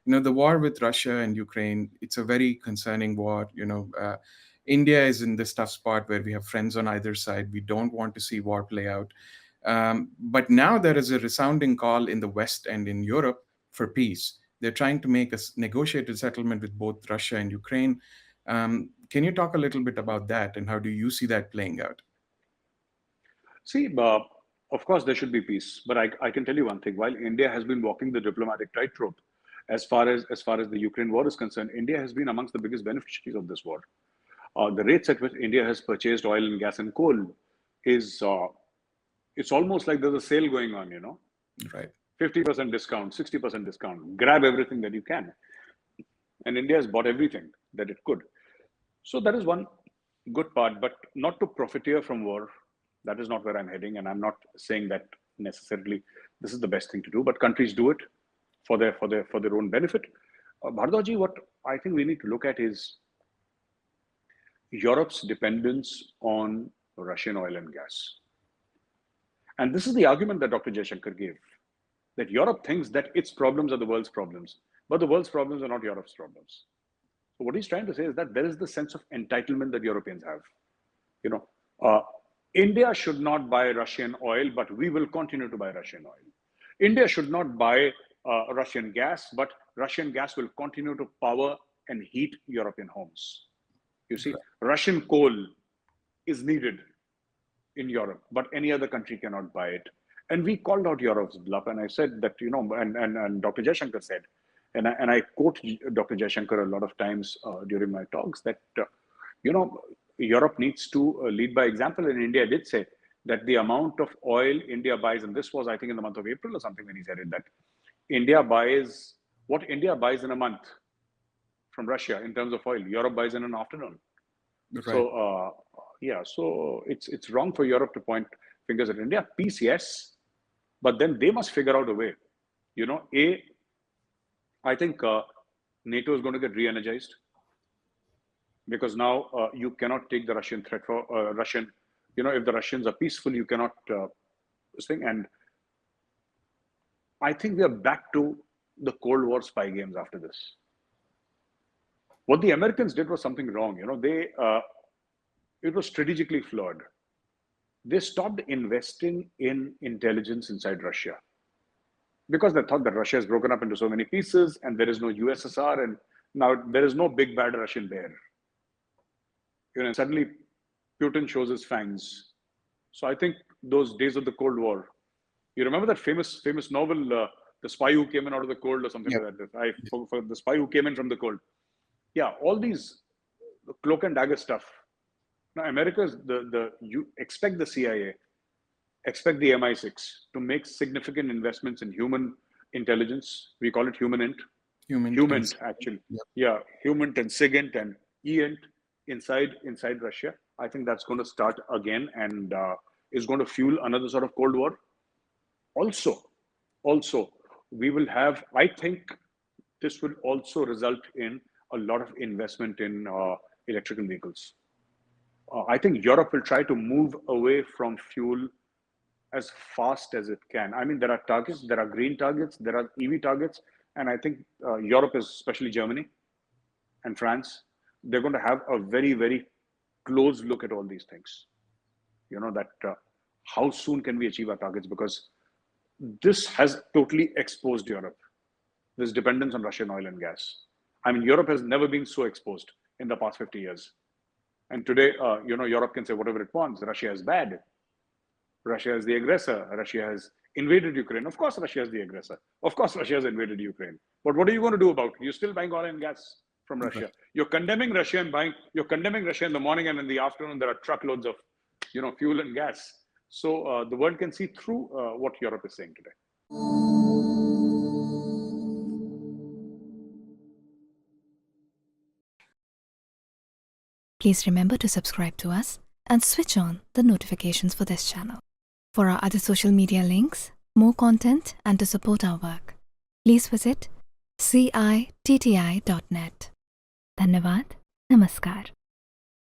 The war with Russia and Ukraine, it's a very concerning war. India is in this tough spot where we have friends on either side. We don't want to see war play out. But now there is a resounding call in the West and in Europe for peace. They're trying to make a negotiated settlement with both Russia and Ukraine. Can you talk a little bit about that, and how do you see that playing out? See, of course, there should be peace, but I can tell you one thing. While India has been walking the diplomatic tightrope, as far as the Ukraine war is concerned, India has been amongst the biggest beneficiaries of this war. The rates at which India has purchased oil and gas and coal is it's almost like there's a sale going on. Right. 50% discount, 60% discount. Grab everything that you can, and India has bought everything that it could. So that is one good part, but not to profiteer from war. That is not where I'm heading, and I'm not saying that necessarily this is the best thing to do. But countries do it for their own benefit. Bhardaji, what I think we need to look at is Europe's dependence on Russian oil and gas, and this is the argument that Dr. Jaishankar gave, that Europe thinks that its problems are the world's problems, but the world's problems are not Europe's problems. So what he's trying to say is that there is the sense of entitlement that Europeans have. You know, uh, India should not buy Russian oil, but we will continue to buy Russian oil. India should not buy Russian gas, but Russian gas will continue to power and heat European homes. You see, Russian coal is needed in Europe, but any other country cannot buy it. And we called out Europe's bluff, and I said that, and Dr. Jaishankar said, and I quote Dr. Jaishankar a lot of times during my talks, that, you know, Europe needs to lead by example. And India did say that the amount of oil India buys, and this was, I think, in the month of April or something when he said it, that what India buys in a month from Russia in terms of oil, Europe buys in an afternoon. Right. So yeah, so it's wrong for Europe to point fingers at India. Peace, yes, but then they must figure out a way. I think NATO is going to get re-energized, because now you cannot take the Russian threat for Russian. If the Russians are peaceful, you cannot this thing. And I think we are back to the Cold War spy games after this. What the Americans did was something wrong. It was strategically flawed. They stopped investing in intelligence inside Russia because they thought that Russia is broken up into so many pieces and there is no USSR, and now there is no big bad Russian bear. Suddenly Putin shows his fangs. So I think those days of the Cold War, you remember that famous novel, The Spy Who Came In Out of the Cold, or something like that. For The Spy Who Came In from the Cold. Yeah, all these cloak and dagger stuff. Now, America's you expect the CIA, expect the MI6 to make significant investments in human intelligence. We call it human int, actually. Yep. Yeah, human and SIGINT and EINT inside Russia. I think that's going to start again and is going to fuel another sort of Cold War. Also, we will have, I think this will also result in a lot of investment in electrical vehicles. I think Europe will try to move away from fuel as fast as it can. I mean, there are targets, there are green targets, there are EV targets, and I think Europe, especially Germany and France, they're going to have a very, very close look at all these things. How soon can we achieve our targets? Because this has totally exposed Europe, this dependence on Russian oil and gas. I mean, Europe has never been so exposed in the past 50 years. And today, Europe can say whatever it wants. Russia is bad. Russia is the aggressor. Russia has invaded Ukraine. Of course, Russia is the aggressor. Of course, Russia has invaded Ukraine. But what are you going to do about it? You're still buying oil and gas from Russia. Okay. You're condemning Russia you're condemning Russia in the morning, and in the afternoon, there are truckloads of, fuel and gas. So the world can see through what Europe is saying today. Please remember to subscribe to us and switch on the notifications for this channel. For our other social media links, more content, and to support our work, please visit citti.net. Dhanyavad. Namaskar.